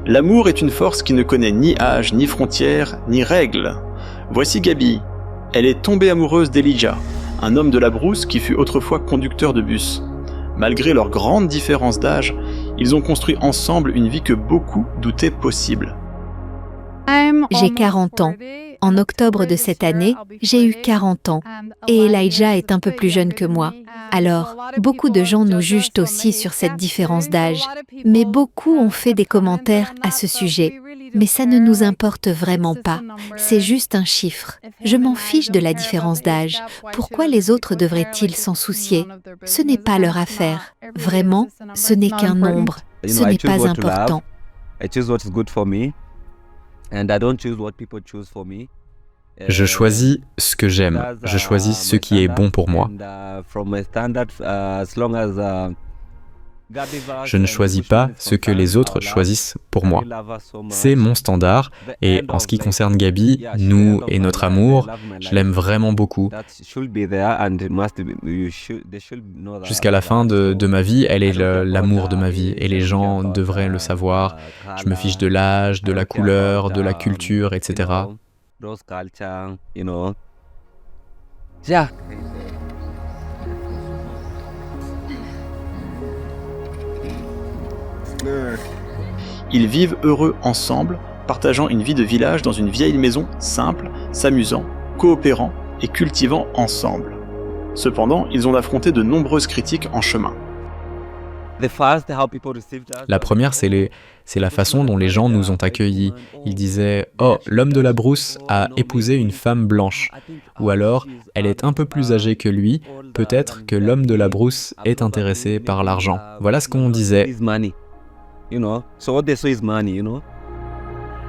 L'amour est une force qui ne connaît ni âge, ni frontières, ni règles. Voici Gabi. Elle est tombée amoureuse d'Elijah, un homme de la brousse qui fut autrefois conducteur de bus. Malgré leur grande différence d'âge, ils ont construit ensemble une vie que beaucoup doutaient possible. J'ai 40 ans. En octobre de cette année, j'ai eu 40 ans. Et Elijah est un peu plus jeune que moi. Alors, beaucoup de gens nous jugent aussi sur cette différence d'âge. Mais beaucoup ont fait des commentaires à ce sujet. Mais ça ne nous importe vraiment pas. C'est juste un chiffre. Je m'en fiche de la différence d'âge. Pourquoi les autres devraient-ils s'en soucier? Ce n'est pas leur affaire. Vraiment, ce n'est qu'un nombre. Ce n'est pas important. Je choisis ce que j'aime, je choisis ce qui est bon pour moi. Je ne choisis pas ce que les autres choisissent pour moi. C'est mon standard, et en ce qui concerne Gabi, nous et notre amour, je l'aime vraiment beaucoup. Jusqu'à la fin de ma vie, elle est l'amour de ma vie, et les gens devraient le savoir. Je me fiche de l'âge, de la couleur, de la culture, etc. Ils vivent heureux ensemble, partageant une vie de village dans une vieille maison simple, s'amusant, coopérant et cultivant ensemble. Cependant, ils ont affronté de nombreuses critiques en chemin. La première, c'est la façon dont les gens nous ont accueillis. Ils disaient « Oh, l'homme de la brousse a épousé une femme blanche » ou alors « Elle est un peu plus âgée que lui, peut-être que l'homme de la brousse est intéressé par l'argent. » Voilà ce qu'on disait.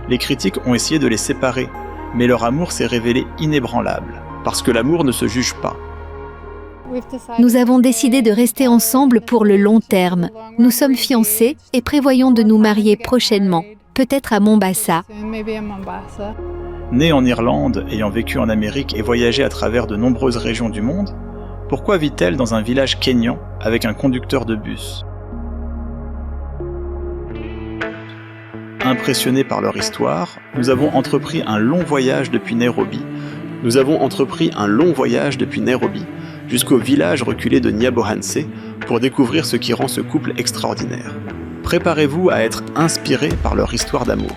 Les critiques ont essayé de les séparer, mais leur amour s'est révélé inébranlable, parce que l'amour ne se juge pas. Nous avons décidé de rester ensemble pour le long terme. Nous sommes fiancés et prévoyons de nous marier prochainement, peut-être à Mombasa. Née en Irlande, ayant vécu en Amérique et voyagé à travers de nombreuses régions du monde, pourquoi vit-elle dans un village kényan avec un conducteur de bus? Impressionnés par leur histoire, nous avons entrepris un long voyage depuis Nairobi. Jusqu'au village reculé de Nyabohanse pour découvrir ce qui rend ce couple extraordinaire. Préparez-vous à être inspirés par leur histoire d'amour.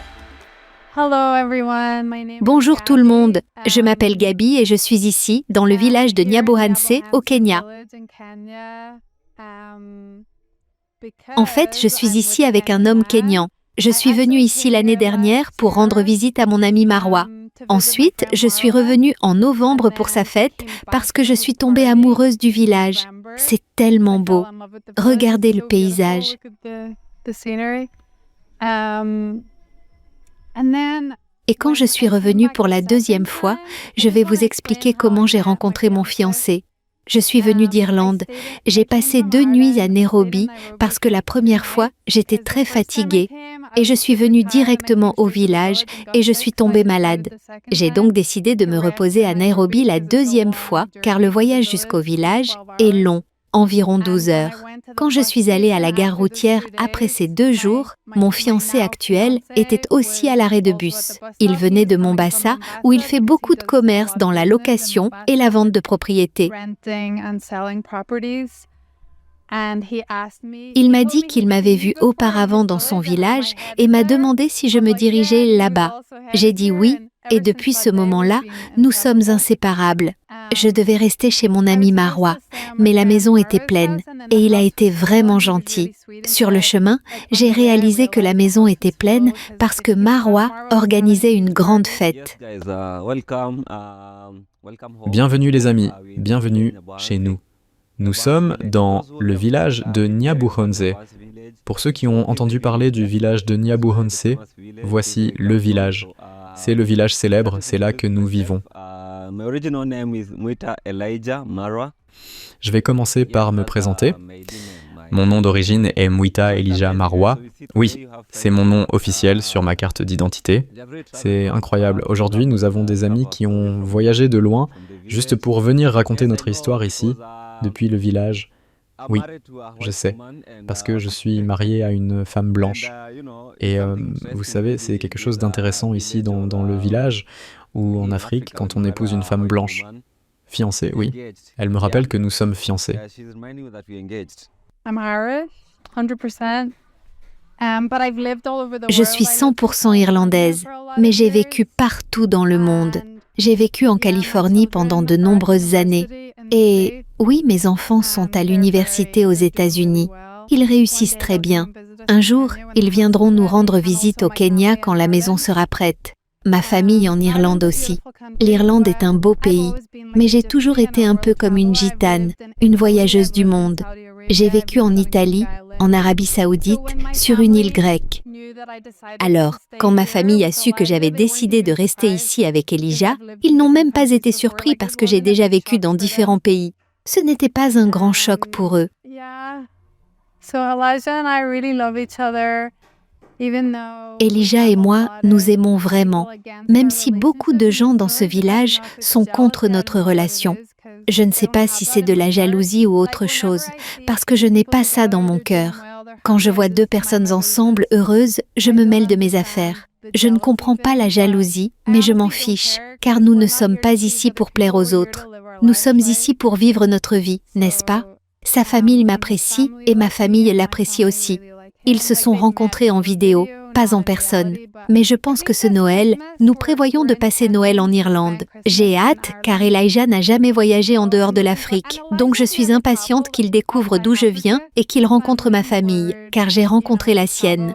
Bonjour tout le monde, je m'appelle Gabi et je suis ici, dans le village de Nyabohanse, au Kenya. En fait, je suis ici avec un homme kényan. Je suis venue ici l'année dernière pour rendre visite à mon ami Marwa. Ensuite, je suis revenue en novembre pour sa fête parce que je suis tombée amoureuse du village. C'est tellement beau. Regardez le paysage. Et quand je suis revenue pour la deuxième fois, je vais vous expliquer comment j'ai rencontré mon fiancé. Je suis venue d'Irlande. J'ai passé 2 nuits à Nairobi parce que la première fois, j'étais très fatiguée. Et je suis venue directement au village et je suis tombée malade. J'ai donc décidé de me reposer à Nairobi la deuxième fois car le voyage jusqu'au village est long, environ 12 heures. Quand je suis allée à la gare routière après ces 2 jours, mon fiancé actuel était aussi à l'arrêt de bus. Il venait de Mombasa où il fait beaucoup de commerce dans la location et la vente de propriétés. Il m'a dit qu'il m'avait vu auparavant dans son village et m'a demandé si je me dirigeais là-bas. J'ai dit oui, et depuis ce moment-là, nous sommes inséparables. Je devais rester chez mon ami Marwa, mais la maison était pleine et il a été vraiment gentil. Sur le chemin, j'ai réalisé que la maison était pleine parce que Marwa organisait une grande fête. Bienvenue les amis, bienvenue chez nous. Nous sommes dans le village de Nyabohanse. Pour ceux qui ont entendu parler du village de Nyabohanse, voici le village. C'est le village célèbre, c'est là que nous vivons. Je vais commencer par me présenter. Mon nom d'origine est Mwita Elijah Marwa. Oui, c'est mon nom officiel sur ma carte d'identité. C'est incroyable. Aujourd'hui, nous avons des amis qui ont voyagé de loin juste pour venir raconter notre histoire ici, depuis le village. Oui, je sais, parce que je suis marié à une femme blanche. Et vous savez, c'est quelque chose d'intéressant ici dans le village ou en Afrique quand on épouse une femme blanche. Fiancée, oui. Elle me rappelle que nous sommes fiancés. I'm Irish, 100%. But I've lived all over the Je world. suis I lived 100% in irlandaise, California for a lot mais of j'ai years. vécu partout dans le monde. And J'ai vécu en Californie pendant de nombreuses années. Et oui, mes enfants sont à l'université aux États-Unis. Ils réussissent très bien. Un jour, ils viendront nous rendre visite au Kenya quand la maison sera prête. Ma famille en Irlande aussi. L'Irlande est un beau pays, mais j'ai toujours été un peu comme une gitane, une voyageuse du monde. J'ai vécu en Italie, en Arabie Saoudite, sur une île grecque. Alors, quand ma famille a su que j'avais décidé de rester ici avec Elijah, ils n'ont même pas été surpris parce que j'ai déjà vécu dans différents pays. Ce n'était pas un grand choc pour eux. Elijah et moi, nous aimons vraiment, même si beaucoup de gens dans ce village sont contre notre relation. Je ne sais pas si c'est de la jalousie ou autre chose, parce que je n'ai pas ça dans mon cœur. Quand je vois deux personnes ensemble heureuses, je me mêle de mes affaires. Je ne comprends pas la jalousie, mais je m'en fiche, car nous ne sommes pas ici pour plaire aux autres. Nous sommes ici pour vivre notre vie, n'est-ce pas? Sa famille m'apprécie et ma famille l'apprécie aussi. Ils se sont rencontrés en vidéo, pas en personne. Mais je pense que ce Noël, nous prévoyons de passer Noël en Irlande. J'ai hâte, car Elijah n'a jamais voyagé en dehors de l'Afrique. Donc je suis impatiente qu'il découvre d'où je viens et qu'il rencontre ma famille, car j'ai rencontré la sienne.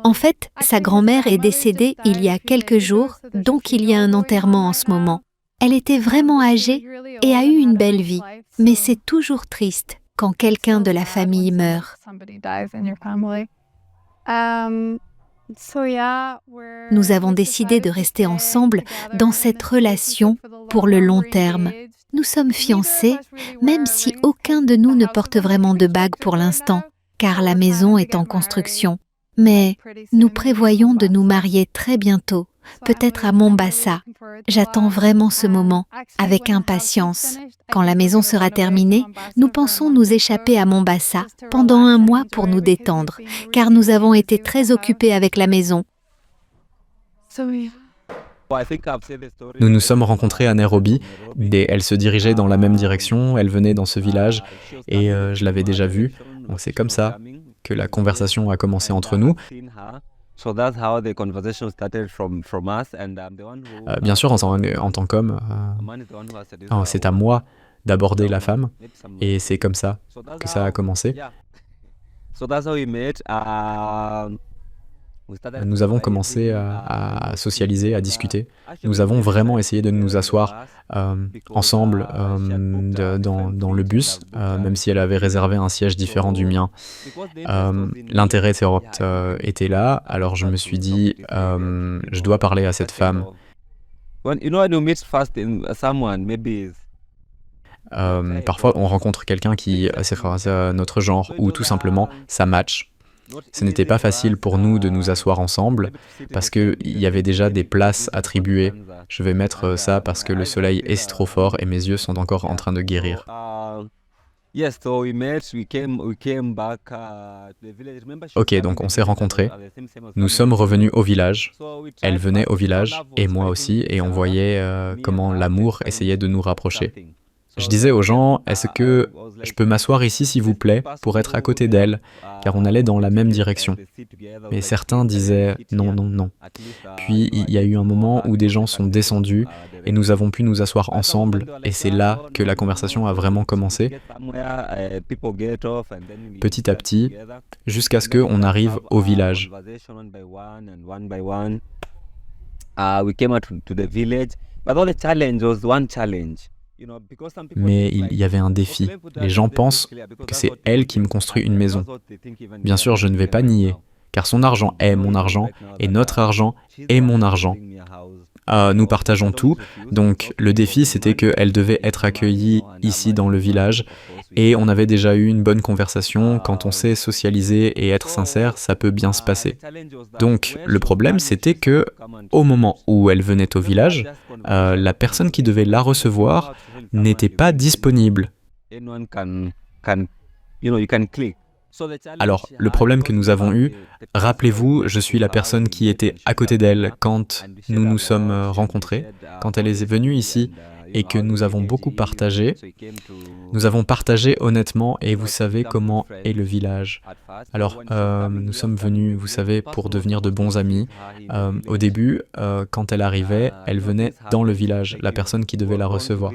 En fait, sa grand-mère est décédée il y a quelques jours, donc il y a un enterrement en ce moment. Elle était vraiment âgée et a eu une belle vie, mais c'est toujours triste quand quelqu'un de la famille meurt. Nous avons décidé de rester ensemble dans cette relation pour le long terme. Nous sommes fiancés, même si aucun de nous ne porte vraiment de bague pour l'instant, car la maison est en construction. Mais nous prévoyons de nous marier très bientôt, peut-être à Mombasa. J'attends vraiment ce moment, avec impatience. Quand la maison sera terminée, nous pensons nous échapper à Mombasa pendant un mois pour nous détendre, car nous avons été très occupés avec la maison. Nous nous sommes rencontrés à Nairobi, et elle se dirigeait dans la même direction, elle venait dans ce village, et je l'avais déjà vue, donc c'est comme ça que la conversation a commencé entre nous. Bien sûr, en tant qu'homme, c'est à moi d'aborder la femme, et c'est comme ça que ça a commencé. Nous avons commencé à socialiser, à discuter. Nous avons vraiment essayé de nous asseoir ensemble dans le bus, même si elle avait réservé un siège différent du mien. L'intérêt était là, alors je me suis dit, je dois parler à cette femme. Parfois, on rencontre quelqu'un qui c'est notre genre, ou tout simplement, ça match. Ce n'était pas facile pour nous de nous asseoir ensemble parce qu'il y avait déjà des places attribuées. Je vais mettre ça parce que le soleil est trop fort et mes yeux sont encore en train de guérir. Ok, donc on s'est rencontrés. Nous sommes revenus au village. Elle venait au village et moi aussi et on voyait comment l'amour essayait de nous rapprocher. Je disais aux gens, est-ce que je peux m'asseoir ici s'il vous plaît, pour être à côté d'elle, car on allait dans la même direction. Mais certains disaient non, non, non. Puis il y a eu un moment où des gens sont descendus et nous avons pu nous asseoir ensemble et c'est là que la conversation a vraiment commencé, petit à petit, jusqu'à ce qu'on arrive au village. Mais il y avait un défi. Les gens pensent que c'est elle qui me construit une maison. Bien sûr, je ne vais pas nier, car son argent est mon argent et notre argent est mon argent. Nous partageons tout, donc le défi c'était qu'elle devait être accueillie ici dans le village, et on avait déjà eu une bonne conversation. Quand on sait socialiser et être sincère, ça peut bien se passer. Donc le problème c'était que au moment où elle venait au village, la personne qui devait la recevoir n'était pas disponible. Alors, le problème que nous avons eu, rappelez-vous, je suis la personne qui était à côté d'elle quand nous nous sommes rencontrés, quand elle est venue ici et que nous avons beaucoup partagé. Nous avons partagé honnêtement et vous savez comment est le village. Alors, nous sommes venus, vous savez, pour devenir de bons amis. Au début, quand elle arrivait, elle venait dans le village, la personne qui devait la recevoir.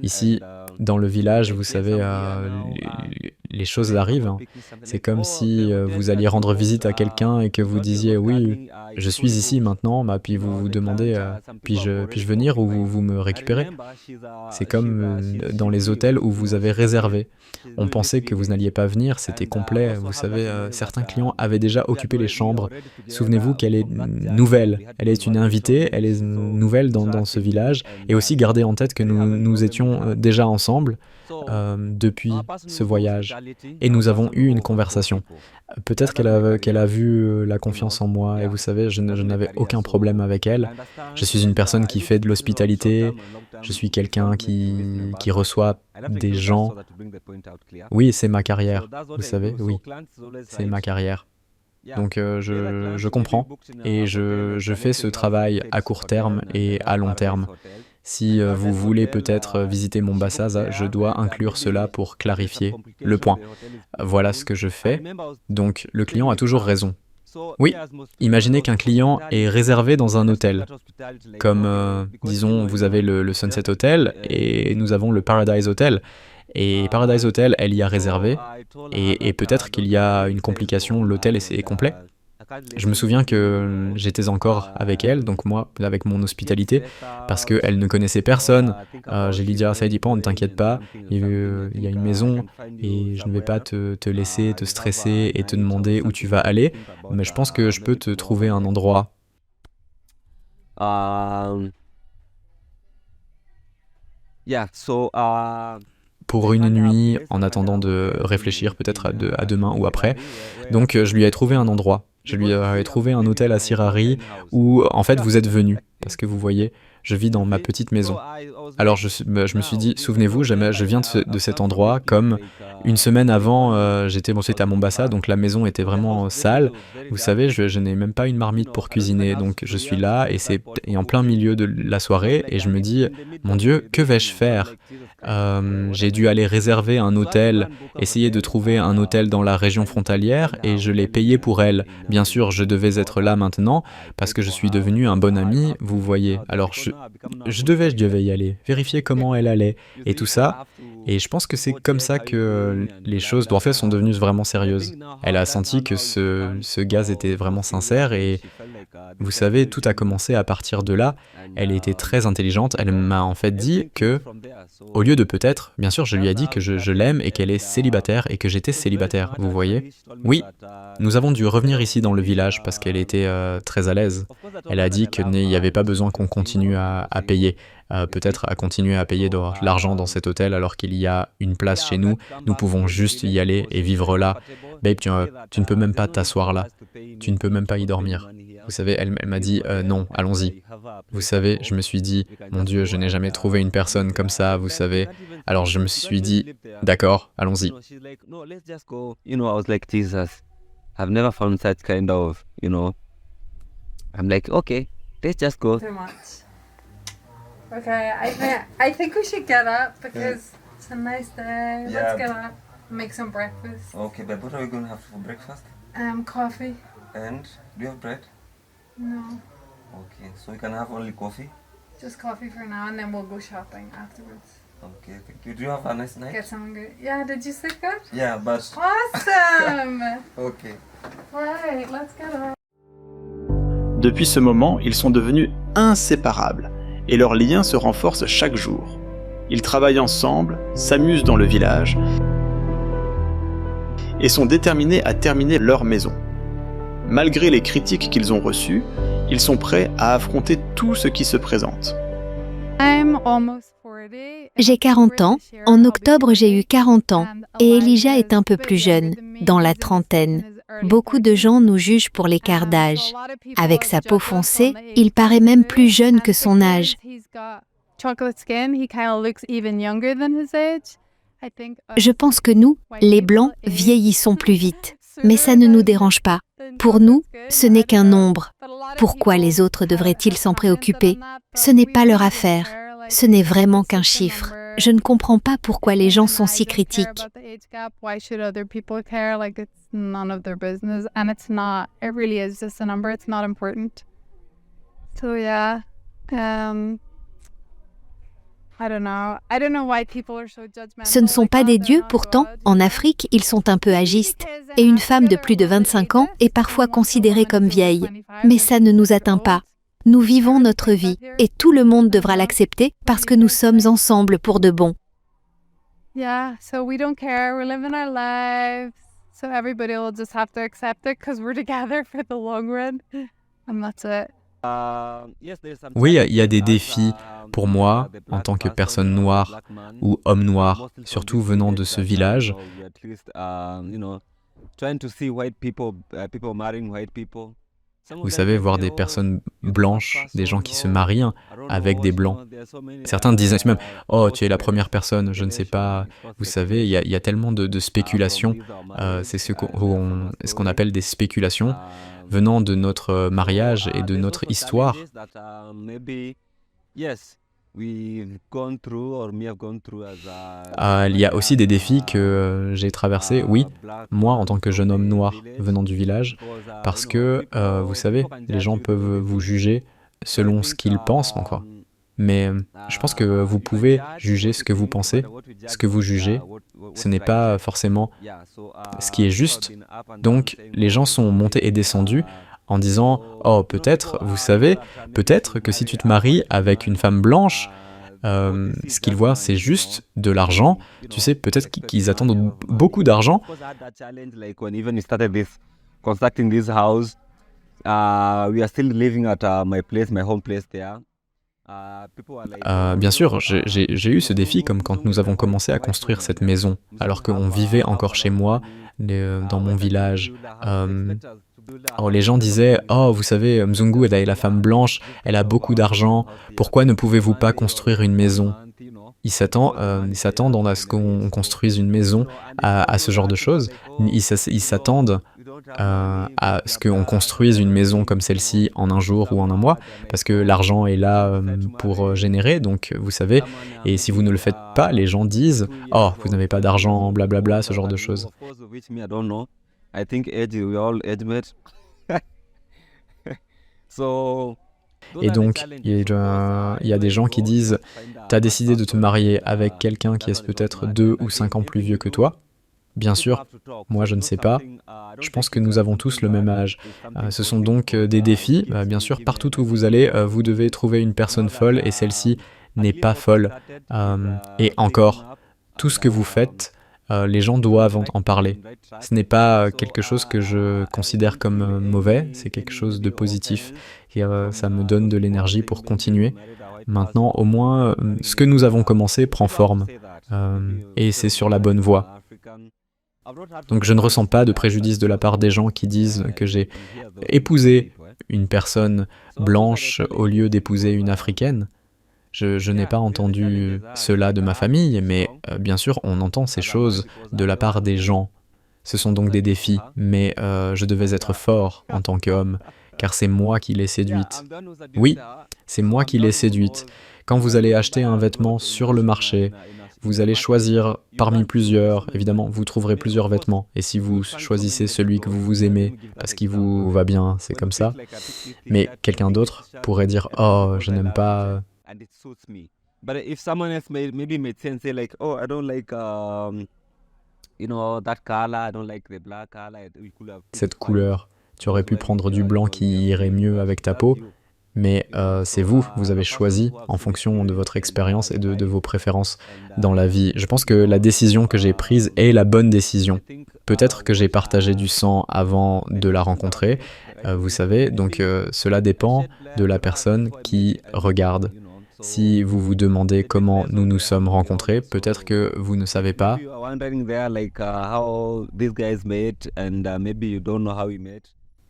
Ici, dans le village, vous savez, les choses arrivent. Hein. C'est comme si vous alliez rendre visite à quelqu'un et que vous disiez « Oui, je suis ici maintenant », puis vous vous demandez « Puis-je venir ou vous me récupérez ?» C'est comme dans les hôtels où vous avez réservé. On pensait que vous n'alliez pas venir, c'était complet. Vous savez, certains clients avaient déjà occupé les chambres. Souvenez-vous qu'elle est nouvelle. Elle est une invitée, elle est nouvelle dans ce village. Et aussi gardez en tête que nous étions déjà ensemble depuis ce voyage. Et nous avons eu une conversation. Peut-être qu'elle a vu la confiance en moi. Et vous savez, je n'avais aucun problème avec elle. Je suis une personne qui fait de l'hospitalité. Je suis quelqu'un qui reçoit des gens. Oui, c'est ma carrière. Vous savez, oui, c'est ma carrière. Donc je comprends et je fais ce travail à court terme et à long terme. Si vous voulez peut-être visiter Mombasa, je dois inclure cela pour clarifier le point. Voilà ce que je fais. Donc le client a toujours raison. Oui, imaginez qu'un client est réservé dans un hôtel. Comme, disons, vous avez le Sunset Hotel et nous avons le Paradise Hotel. Et Paradise Hotel, elle y a réservé. Et peut-être qu'il y a une complication, l'hôtel est complet. Je me souviens que j'étais encore avec elle, donc moi, avec mon hospitalité, parce qu'elle ne connaissait personne. J'ai lui dit, ça dit pas, ne t'inquiète pas, il y a une maison et je ne vais pas te laisser te stresser et te demander où tu vas aller, mais je pense que je peux te trouver un endroit. Pour une nuit, en attendant de réfléchir peut-être à demain ou après. Donc je lui ai trouvé un endroit. Je lui ai trouvé un hôtel à Sirari où en fait vous êtes venu. Parce que vous voyez, je vis dans ma petite maison. Alors je me suis dit, souvenez-vous, je viens de cet endroit, comme une semaine avant, j'étais à Mombasa, donc la maison était vraiment sale. Vous savez, je n'ai même pas une marmite pour cuisiner, donc je suis là et c'est en plein milieu de la soirée et je me dis, mon Dieu, que vais-je faire ? J'ai dû aller réserver un hôtel, essayer de trouver un hôtel dans la région frontalière et je l'ai payé pour elle. Bien sûr, je devais être là maintenant parce que je suis devenu un bon ami, vous voyez. Alors je devais y aller, vérifier comment elle allait et tout ça. Et je pense que c'est comme ça que les choses, en fait, sont devenues vraiment sérieuses. Elle a senti que ce gaz était vraiment sincère et vous savez, tout a commencé à partir de là. Elle était très intelligente. Elle m'a en fait dit que, au lieu de peut-être, bien sûr, je lui ai dit que je l'aime et qu'elle est célibataire et que j'étais célibataire, vous voyez. Oui, nous avons dû revenir ici dans le village parce qu'elle était très à l'aise. Elle a dit qu'il n'y avait pas besoin qu'on continue à payer. Peut-être à continuer à payer de l'argent dans cet hôtel alors qu'il y a une place chez nous. Nous pouvons juste y aller et vivre là. Babe, tu ne peux même pas t'asseoir là. Tu ne peux même pas y dormir. Vous savez, elle m'a dit non, allons-y. Vous savez, je me suis dit, mon Dieu, je n'ai jamais trouvé une personne comme ça, vous savez. Alors je me suis dit, d'accord, allons-y. I've never found such kind of, I'm like, okay, let's just go. Too much. Okay, I think we should get up because it's a nice day. Yeah. Let's get up, make some breakfast. Okay, but what are we going to have for breakfast? Coffee. And do you have bread? No, Okay, so we can have only coffee. just coffee for now, and then we'll go shopping afterwards. Okay, thank you. Do you have a nice night? Get some good. Yeah, did you sleep good? Yeah, but Awesome. okay. Right, let's get up. Depuis ce moment, ils sont devenus inséparables, et leur lien se renforce chaque jour. Ils travaillent ensemble, s'amusent dans le village, et sont déterminés à terminer leur maison. Malgré les critiques qu'ils ont reçues, Ils sont prêts à affronter tout ce qui se présente. J'ai 40 ans. En octobre, j'ai eu 40 ans. Et Elijah est un peu plus jeune, dans la trentaine. Beaucoup de gens nous jugent pour l'écart d'âge. Avec sa peau foncée, il paraît même plus jeune que son âge. Je pense que nous, les Blancs, vieillissons plus vite. Mais ça ne nous dérange pas. Pour nous, ce n'est qu'un nombre. Pourquoi les autres devraient-ils s'en préoccuper? Ce n'est pas leur affaire. Ce n'est vraiment qu'un chiffre. Je ne comprends pas pourquoi les gens sont si critiques. Ce ne sont pas des dieux, pourtant, en Afrique, ils sont un peu agistes. Et une femme de plus de 25 ans est parfois considérée comme vieille. Mais ça ne nous atteint pas. Nous vivons notre vie, et tout le monde devra l'accepter parce que nous sommes ensemble pour de bon. Yeah, so we don't care, we're living our lives. So everybody will just have to accept it because we're together for the long run. And that's it. Oui, il y a des défis pour moi, en tant que personne noire ou homme noir, surtout venant de ce village. Vous savez, voir des personnes blanches, des gens qui se marient avec des blancs. Certains disent même « Oh, tu es la première personne, je ne sais pas. » Vous savez, il y a tellement de spéculations. C'est ce qu'on appelle des spéculations venant de notre mariage et de notre histoire. Il y a aussi des défis que j'ai traversés, oui, moi en tant que jeune homme noir venant du village, parce que, vous savez, les gens peuvent vous juger selon ce qu'ils pensent encore. Mais je pense que vous pouvez juger ce que vous pensez, ce que vous jugez, ce n'est pas forcément ce qui est juste. Donc les gens sont montés et descendus en disant « Oh, peut-être, vous savez, peut-être que si tu te maries avec une femme blanche, ce qu'ils voient, c'est juste de l'argent. Tu sais, peut-être qu'ils attendent beaucoup d'argent. » Bien sûr, j'ai eu ce défi comme quand nous avons commencé à construire cette maison, alors qu'on vivait encore chez moi, dans mon village. Alors les gens disaient « Oh, vous savez, Mzungu, elle est la femme blanche, elle a beaucoup d'argent, pourquoi ne pouvez-vous pas construire une maison ?» Ils s'attendent à ce qu'on construise une maison, à ce genre de choses. Ils s'attendent à ce qu'on construise une maison comme celle-ci en un jour ou en un mois, parce que l'argent est là pour générer, donc vous savez, et si vous ne le faites pas, les gens disent « Oh, vous n'avez pas d'argent, blablabla », ce genre de choses. Et donc, il y a des gens qui disent « T'as décidé de te marier avec quelqu'un qui est peut-être 2 ou 5 ans plus vieux que toi ?» Bien sûr, moi je ne sais pas. Je pense que nous avons tous le même âge. Ce sont donc des défis. Bien sûr, partout où vous allez, vous devez trouver une personne folle et celle-ci n'est pas folle. Et encore, tout ce que vous faites, les gens doivent en parler. Ce n'est pas quelque chose que je considère comme mauvais, c'est quelque chose de positif. Et ça me donne de l'énergie pour continuer. Maintenant, au moins, ce que nous avons commencé prend forme. Et c'est sur la bonne voie. Donc je ne ressens pas de préjudice de la part des gens qui disent que j'ai épousé une personne blanche au lieu d'épouser une africaine. Je n'ai pas entendu cela de ma famille, mais bien sûr, on entend ces choses de la part des gens. Ce sont donc des défis, mais je devais être fort en tant qu'homme, car c'est moi qui l'ai séduite. Oui, c'est moi qui l'ai séduite. Quand vous allez acheter un vêtement sur le marché, vous allez choisir parmi plusieurs, évidemment, vous trouverez plusieurs vêtements, et si vous choisissez celui que vous aimez, parce qu'il vous va bien, c'est comme ça, mais quelqu'un d'autre pourrait dire « Oh, je n'aime pas... » cette couleur, tu aurais pu prendre du blanc qui irait mieux avec ta peau. Mais c'est vous avez choisi en fonction de votre expérience et de vos préférences dans la vie. Je pense que la décision que j'ai prise est la bonne décision. Peut-être que j'ai partagé du sang avant de la rencontrer, vous savez, donc cela dépend de la personne qui regarde. Si vous vous demandez comment nous nous sommes rencontrés, peut-être que vous ne savez pas,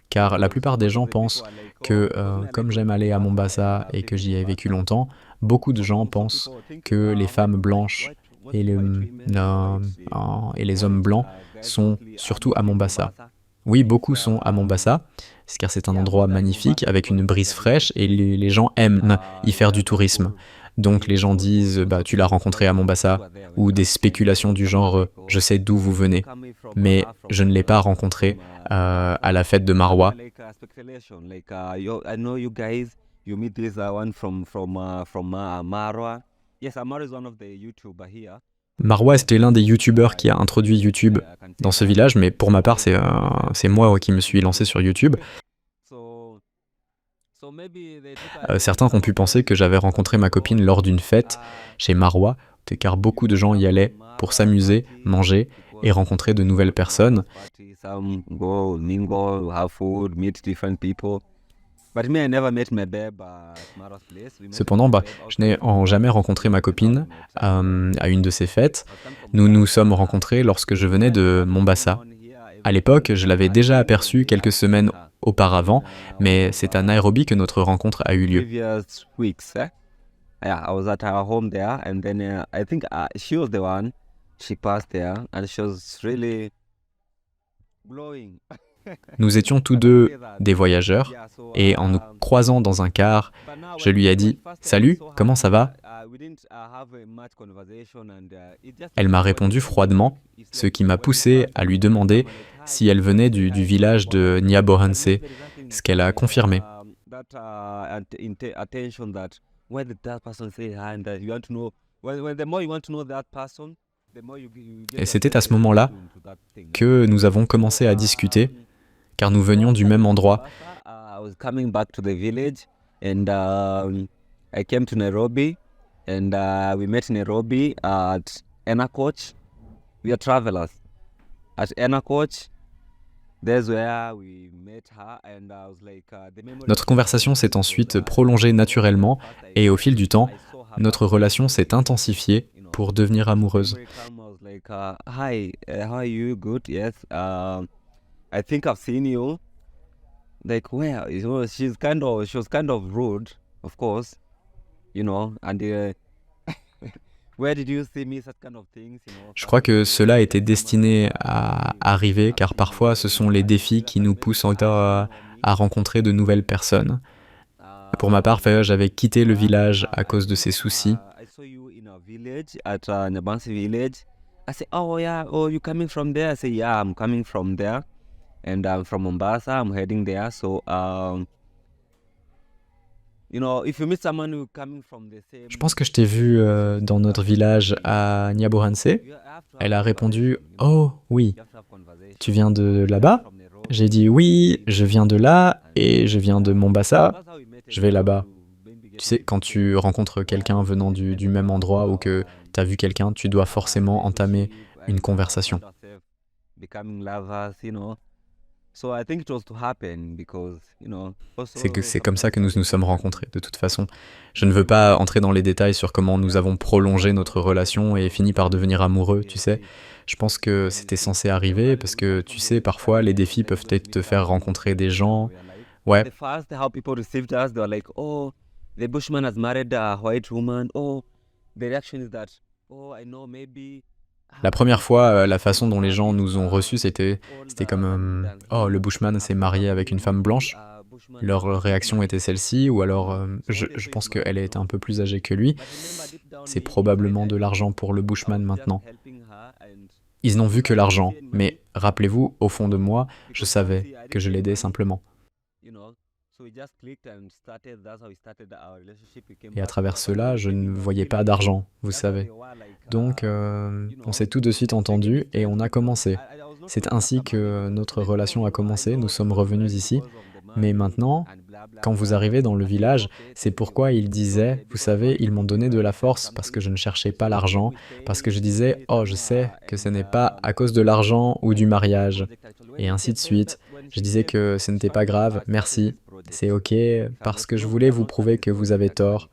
car la plupart des gens pensent que comme j'aime aller à Mombasa et que j'y ai vécu longtemps, beaucoup de gens pensent que les femmes blanches et les hommes blancs sont surtout à Mombasa. Oui, beaucoup sont à Mombasa, car c'est un endroit magnifique avec une brise fraîche et les gens aiment y faire du tourisme. Donc les gens disent bah, tu l'as rencontré à Mombasa ou des spéculations du genre je sais d'où vous venez, mais je ne l'ai pas rencontré à la fête de Marwa. Marwa, c'était l'un des youtubeurs qui a introduit YouTube dans ce village, mais pour ma part, c'est moi qui me suis lancé sur YouTube. Certains ont pu penser que j'avais rencontré ma copine lors d'une fête chez Marwa, car beaucoup de gens y allaient pour s'amuser, manger et rencontrer de nouvelles personnes. Cependant, je n'ai jamais rencontré ma copine à une de ces fêtes. Nous nous sommes rencontrés lorsque je venais de Mombasa. À l'époque, je l'avais déjà aperçue quelques semaines auparavant, mais c'est à Nairobi que notre rencontre a eu lieu. Nous étions tous deux des voyageurs, et en nous croisant dans un car, je lui ai dit « Salut, comment ça va ?» Elle m'a répondu froidement, ce qui m'a poussé à lui demander si elle venait du village de Nyabohanse, ce qu'elle a confirmé. Et c'était à ce moment-là que nous avons commencé à discuter, car nous venions du même endroit. Notre conversation s'est ensuite prolongée naturellement et au fil du temps, notre relation s'est intensifiée pour devenir amoureuse. I think I've seen you. Like where? She was kind of rude, of course, and where did you see me? Such kind of things, Je crois que cela était destiné à arriver, car parfois ce sont les défis qui nous poussent à rencontrer de nouvelles personnes. Pour ma part, j'avais quitté le village à cause de ces soucis. I saw you in a village at Nyabansi village. I said, oh yeah, oh you coming from there? I said, yeah, I'm coming from there. And I'm from Mombasa, I'm heading there. So, if you meet someone who coming from the same... Je pense que je t'ai vu dans notre village à Nyabohanse. Elle a répondu « Oh, oui, tu viens de là-bas ?» J'ai dit « Oui, je viens de là et je viens de Mombasa. Je vais là-bas. » Tu sais, quand tu rencontres quelqu'un venant du même endroit ou que tu as vu quelqu'un, tu dois forcément entamer une conversation. C'est comme ça que nous nous sommes rencontrés, de toute façon. Je ne veux pas entrer dans les détails sur comment nous avons prolongé notre relation et fini par devenir amoureux, tu sais. Je pense que c'était censé arriver parce que, tu sais, parfois, les défis peuvent peut-être te faire rencontrer des gens. Ouais. The bushman has married a white woman. Oh, the reaction is that, oh, I know maybe... La première fois, la façon dont les gens nous ont reçus, c'était comme oh, le bushman s'est marié avec une femme blanche. Leur réaction était celle-ci, ou alors je pense qu'elle est un peu plus âgée que lui. C'est probablement de l'argent pour le bushman maintenant. Ils n'ont vu que l'argent, mais rappelez-vous, au fond de moi, je savais que je l'aidais simplement. Et à travers cela, je ne voyais pas d'argent, vous savez. Donc, on s'est tout de suite entendu et on a commencé. C'est ainsi que notre relation a commencé. Nous sommes revenus ici. Mais maintenant, quand vous arrivez dans le village, c'est pourquoi il disait, vous savez, ils m'ont donné de la force parce que je ne cherchais pas l'argent, parce que je disais, oh, je sais que ce n'est pas à cause de l'argent ou du mariage, et ainsi de suite. Je disais que ce n'était pas grave, merci, c'est ok, parce que je voulais vous prouver que vous avez tort.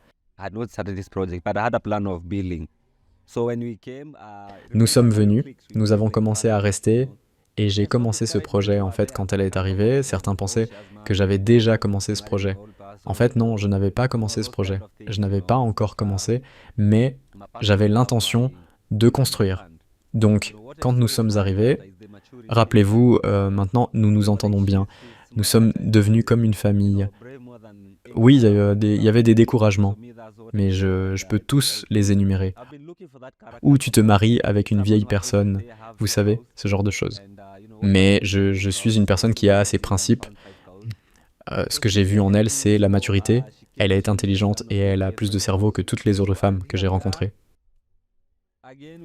Nous sommes venus, nous avons commencé à rester, et j'ai commencé ce projet. En fait, quand elle est arrivée, certains pensaient que j'avais déjà commencé ce projet. En fait, non, je n'avais pas commencé ce projet. Je n'avais pas encore commencé, mais j'avais l'intention de construire. Donc, quand nous sommes arrivés, rappelez-vous, maintenant, nous nous entendons bien. Nous sommes devenus comme une famille. Oui, il y avait des découragements, mais je peux tous les énumérer. Ou tu te maries avec une vieille personne, vous savez, ce genre de choses. Mais je suis une personne qui a ses principes. Ce que j'ai vu en elle, c'est la maturité. Elle est intelligente et elle a plus de cerveau que toutes les autres femmes que j'ai rencontrées.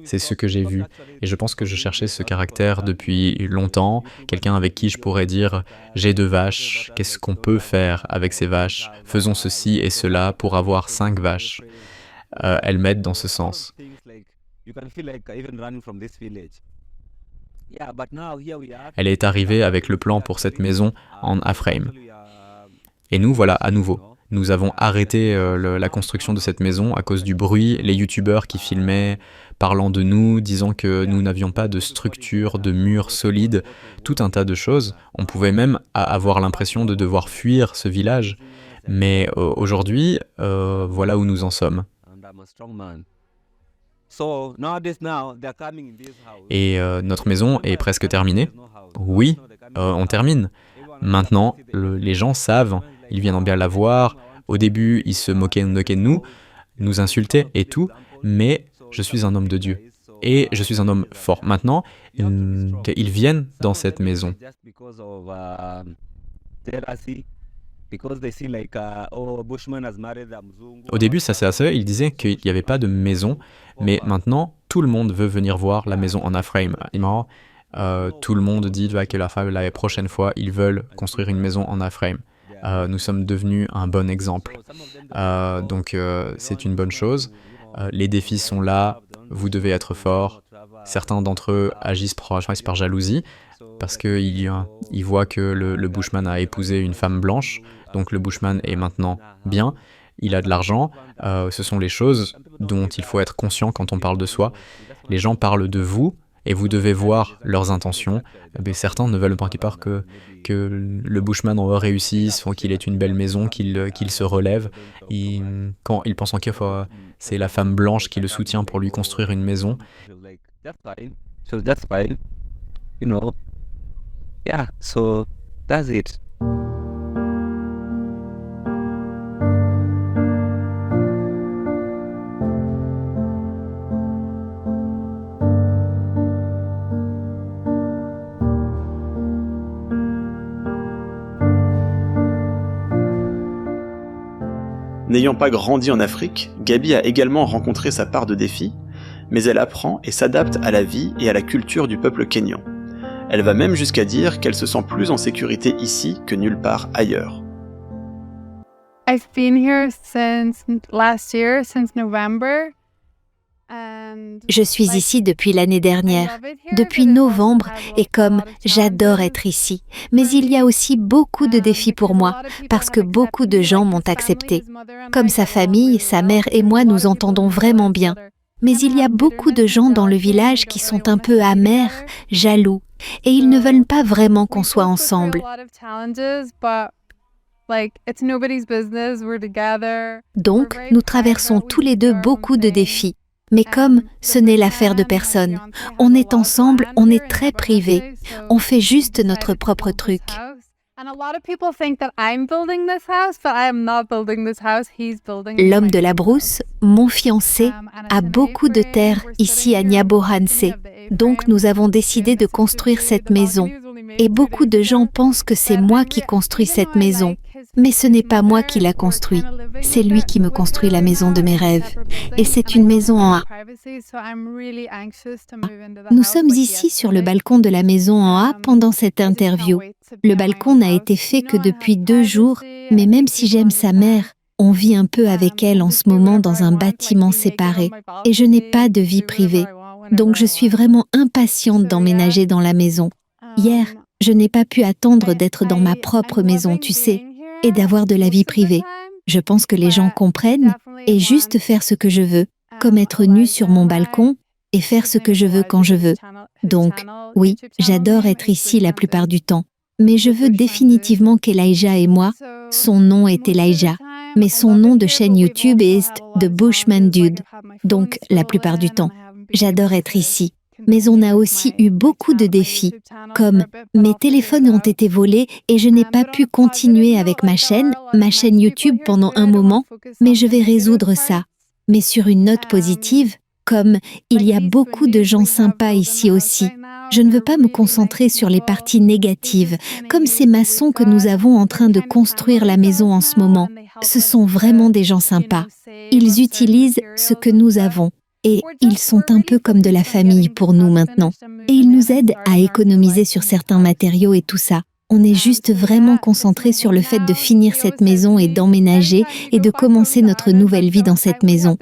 C'est ce que j'ai vu. Et je pense que je cherchais ce caractère depuis longtemps. Quelqu'un avec qui je pourrais dire « J'ai 2 vaches, qu'est-ce qu'on peut faire avec ces vaches? Faisons ceci et cela pour avoir 5 vaches. » Elle m'aide dans ce sens. Elle est arrivée avec le plan pour cette maison en A-frame. Et nous, voilà, à nouveau. Nous avons arrêté la construction de cette maison à cause du bruit, les youtubeurs qui filmaient, parlant de nous, disant que nous n'avions pas de structure, de mur solide, tout un tas de choses. On pouvait même avoir l'impression de devoir fuir ce village. Mais aujourd'hui, voilà où nous en sommes. Et notre maison est presque terminée. Oui, on termine. Maintenant, les gens savent, ils viennent bien la voir. Au début, ils se moquaient de nous, nous insultaient et tout, mais je suis un homme de Dieu. Et je suis un homme fort. Maintenant, ils viennent dans cette maison. Au début, ça s'est assez, ils disaient qu'il n'y avait pas de maison, mais maintenant, tout le monde veut venir voir la maison en A-frame. Tout le monde dit que la prochaine fois, ils veulent construire une maison en A-frame. Nous sommes devenus un bon exemple. Donc, c'est une bonne chose. Les défis sont là, vous devez être fort. Certains d'entre eux agissent par jalousie, parce qu'ils voient que le bushman a épousé une femme blanche, donc le bushman est maintenant bien, il a de l'argent. Ce sont les choses dont il faut être conscient quand on parle de soi. Les gens parlent de vous, et vous devez voir leurs intentions. Mais certains ne veulent pas que le bushman réussisse, qu'il ait une belle maison, qu'il se relève. Quand ils pensent que c'est la femme blanche qui le soutient pour lui construire une maison. So that's it. N'ayant pas grandi en Afrique, Gaby a également rencontré sa part de défis, mais elle apprend et s'adapte à la vie et à la culture du peuple kényan. Elle va même jusqu'à dire qu'elle se sent plus en sécurité ici que nulle part ailleurs. I've been here since last year, since November. Je suis ici depuis l'année dernière, depuis novembre, et comme j'adore être ici. Mais il y a aussi beaucoup de défis pour moi, parce que beaucoup de gens m'ont accepté. Comme sa famille, sa mère et moi nous entendons vraiment bien. Mais il y a beaucoup de gens dans le village qui sont un peu amers, jaloux, et ils ne veulent pas vraiment qu'on soit ensemble. Donc, nous traversons tous les deux beaucoup de défis. Mais comme ce n'est l'affaire de personne, on est ensemble, on est très privés, on fait juste notre propre truc. L'homme de la brousse, mon fiancé, a beaucoup de terres ici à Nyabohanse, donc nous avons décidé de construire cette maison. Et beaucoup de gens pensent que c'est moi qui construis cette maison. Mais ce n'est pas moi qui l'a construit. C'est lui qui me construit la maison de mes rêves. Et c'est une maison en A. Nous sommes ici sur le balcon de la maison en A pendant cette interview. Le balcon n'a été fait que depuis 2 jours, mais même si j'aime sa mère, on vit un peu avec elle en ce moment dans un bâtiment séparé. Et je n'ai pas de vie privée. Donc je suis vraiment impatiente d'emménager dans la maison. Hier, je n'ai pas pu attendre d'être dans ma propre maison, tu sais, et d'avoir de la vie privée. Je pense que les gens comprennent et juste faire ce que je veux, comme être nue sur mon balcon et faire ce que je veux quand je veux. Donc, oui, j'adore être ici la plupart du temps. Mais je veux définitivement qu'Elijah et moi, son nom est Elijah, mais son nom de chaîne YouTube est The Bushman Dude. Donc, la plupart du temps, j'adore être ici. Mais on a aussi eu beaucoup de défis, comme mes téléphones ont été volés et je n'ai pas pu continuer avec ma chaîne YouTube pendant un moment, mais je vais résoudre ça. Mais sur une note positive, comme il y a beaucoup de gens sympas ici aussi, je ne veux pas me concentrer sur les parties négatives, comme ces maçons que nous avons en train de construire la maison en ce moment. Ce sont vraiment des gens sympas. Ils utilisent ce que nous avons. Et ils sont un peu comme de la famille pour nous maintenant. Et ils nous aident à économiser sur certains matériaux et tout ça. On est juste vraiment concentré sur le fait de finir cette maison et d'emménager et de commencer notre nouvelle vie dans cette maison.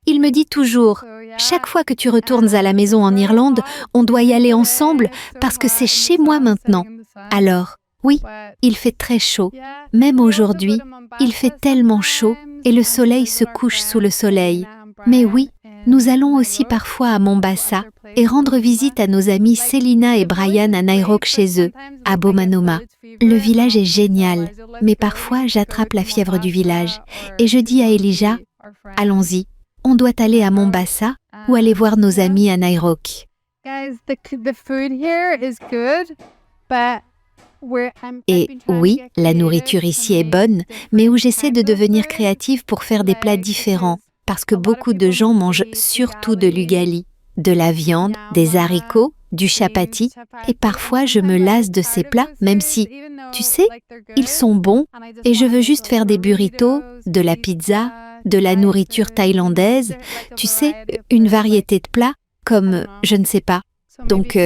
Il me dit toujours, chaque fois que tu retournes à la maison en Irlande, on doit y aller ensemble parce que c'est chez moi maintenant. Alors, oui, il fait très chaud. Même aujourd'hui, il fait tellement chaud et le soleil se couche sous le soleil. Mais oui, nous allons aussi parfois à Mombasa et rendre visite à nos amis Selina et Brian à Nairok chez eux, à Bomanoma. Le village est génial, mais parfois j'attrape la fièvre du village et je dis à Elijah, allons-y, on doit aller à Mombasa ou aller voir nos amis à Nairok. Et oui, la nourriture ici est bonne, mais où j'essaie de devenir créative pour faire des plats différents, parce que beaucoup de gens mangent surtout de l'ugali, de la viande, des haricots, du chapati, et parfois je me lasse de ces plats, même si, tu sais, ils sont bons, et je veux juste faire des burritos, de la pizza, de la nourriture thaïlandaise, tu sais, une variété de plats, comme, je ne sais pas. Donc,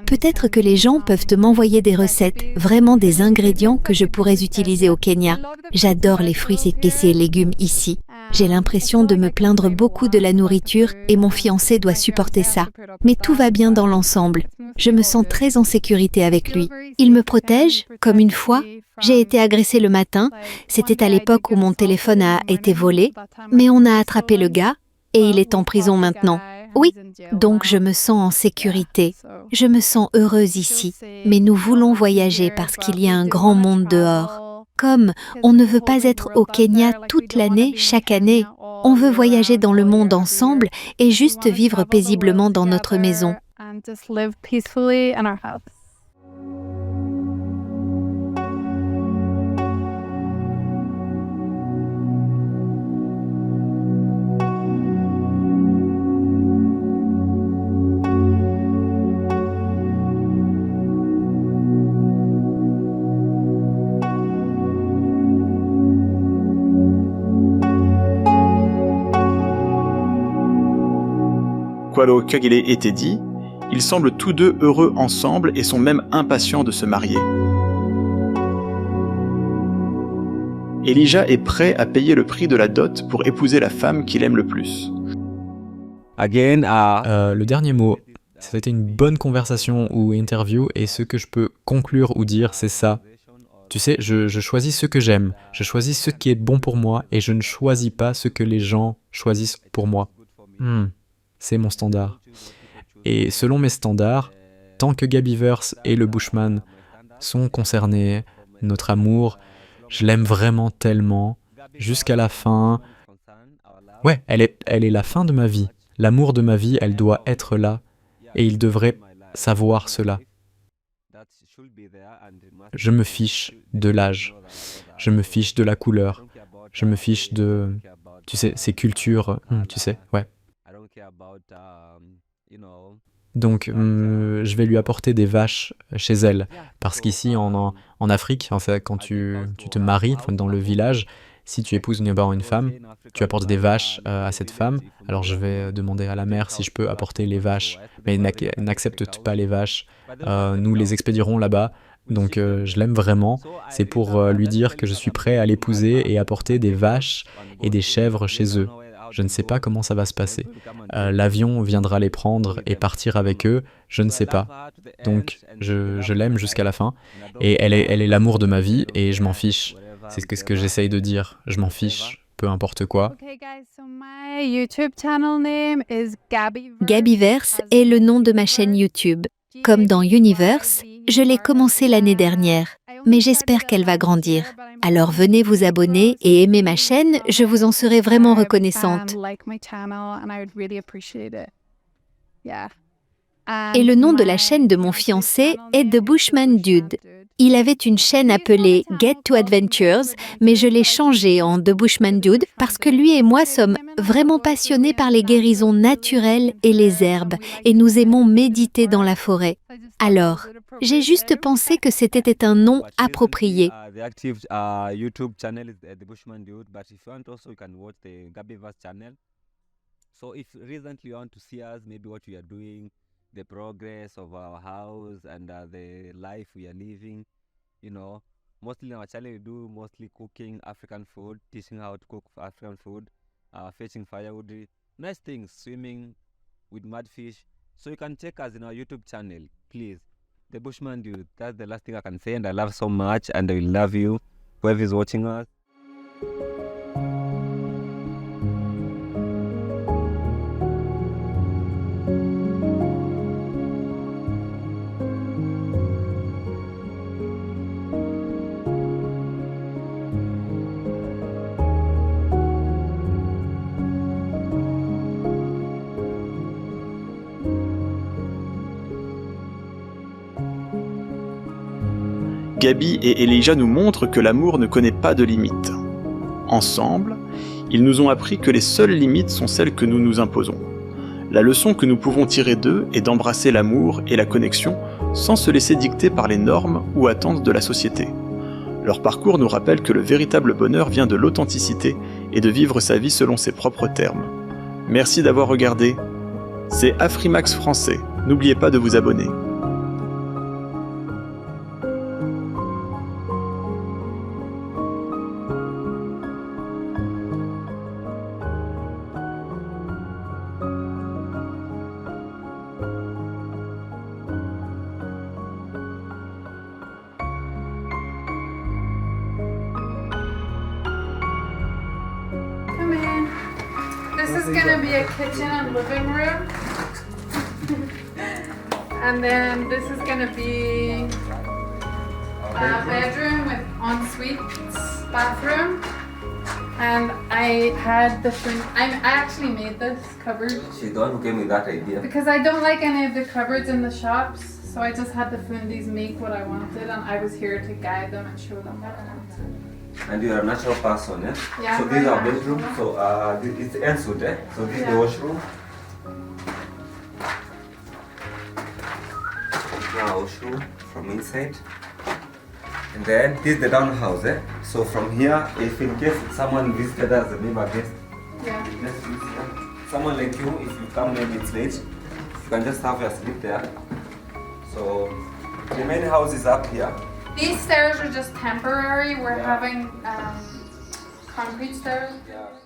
peut-être que les gens peuvent m'envoyer des recettes, vraiment des ingrédients que je pourrais utiliser au Kenya. J'adore les fruits épices et légumes ici. J'ai l'impression de me plaindre beaucoup de la nourriture et mon fiancé doit supporter ça. Mais tout va bien dans l'ensemble. Je me sens très en sécurité avec lui. Il me protège, comme une fois. J'ai été agressée le matin. C'était à l'époque où mon téléphone a été volé. Mais on a attrapé le gars et il est en prison maintenant. Oui, donc je me sens en sécurité. Je me sens heureuse ici. Mais nous voulons voyager parce qu'il y a un grand monde dehors. Comme on ne veut pas être au Kenya toute l'année, chaque année. On veut voyager dans le monde ensemble et juste vivre paisiblement dans notre maison. Qualo Kagele et Teddy, ils semblent tous deux heureux ensemble et sont même impatients de se marier. Elijah est prêt à payer le prix de la dot pour épouser la femme qu'il aime le plus. Le dernier mot, c'était une bonne conversation ou interview et ce que je peux conclure ou dire, c'est ça. Tu sais, je choisis ce que j'aime, je choisis ce qui est bon pour moi et je ne choisis pas ce que les gens choisissent pour moi. C'est mon standard. Et selon mes standards, tant que Gabiverse et le Bushman sont concernés, notre amour, je l'aime vraiment tellement, jusqu'à la fin. Ouais, elle est la fin de ma vie. L'amour de ma vie, elle doit être là. Et il devrait savoir cela. Je me fiche de l'âge. Je me fiche de la couleur. Je me fiche de... Tu sais, ces cultures, tu sais, ouais. Donc, je vais lui apporter des vaches chez elle. Parce qu'ici, en Afrique, en fait, quand tu te maries dans le village, si tu épouses une femme, tu apportes des vaches à cette femme. Alors, je vais demander à la mère si je peux apporter les vaches. Mais elle n'accepte pas les vaches. Nous les expédierons là-bas. Donc, je l'aime vraiment. C'est pour lui dire que je suis prêt à l'épouser et apporter des vaches et des chèvres chez eux. Je ne sais pas comment ça va se passer. L'avion viendra les prendre et partir avec eux, je ne sais pas. Donc, je l'aime jusqu'à la fin. Et elle est l'amour de ma vie et je m'en fiche. C'est ce que j'essaye de dire. Je m'en fiche, peu importe quoi. Okay, guys, so my YouTube channel name is Gabbyverse. Gabbyverse est le nom de ma chaîne YouTube. Comme dans Universe, je l'ai commencée l'année dernière, mais j'espère qu'elle va grandir. Alors venez vous abonner et aimer ma chaîne, je vous en serai vraiment reconnaissante. Et le nom de la chaîne de mon fiancé est The Bushman Dude. Il avait une chaîne appelée Get to Adventures, mais je l'ai changée en The Bushman Dude parce que lui et moi sommes vraiment passionnés par les guérisons naturelles et les herbes, et nous aimons méditer dans la forêt. Alors, j'ai juste pensé que c'était un nom approprié. The active YouTube channel is The Bushman Dude, but if you want also you can watch the Gabbyverse channel. So if recently you want to see us, maybe what we are doing, the progress of our house and the life we are living, you know, mostly in our channel we do mostly cooking African food, teaching how to cook African food, fetching firewood, nice things, swimming with mudfish. So you can check us in our YouTube channel, please. The Bushman Dude, that's the last thing I can say, and I love so much and I will love you, whoever is watching us. Gaby et Elijah nous montrent que l'amour ne connaît pas de limites. Ensemble, ils nous ont appris que les seules limites sont celles que nous nous imposons. La leçon que nous pouvons tirer d'eux est d'embrasser l'amour et la connexion sans se laisser dicter par les normes ou attentes de la société. Leur parcours nous rappelle que le véritable bonheur vient de l'authenticité et de vivre sa vie selon ses propres termes. Merci d'avoir regardé. C'est Afrimax Français. N'oubliez pas de vous abonner. Come in. This is gonna be a kitchen and living room. And then this is gonna be a bedroom with ensuite bathroom. And I had the thing, I actually made this cupboard She's the one who gave me that idea. because I don't like any of the cupboards in the shops. So I just had the Fundis make what I wanted, and I was here to guide them and show them what I wanted. And you're a natural person, eh? Yeah, So I'm this is very our bedroom. natural. So it's ensuite, eh? So this is the Yeah. washroom. Now washroom from inside. And then this is the down house, eh? So from here, if in case someone visited us, a neighbor guest, Yeah. let's use here. Someone like you, if you come maybe it's late, you can just have your sleep there. So the main house is up here. These stairs are just temporary. We're having concrete stairs. Yeah.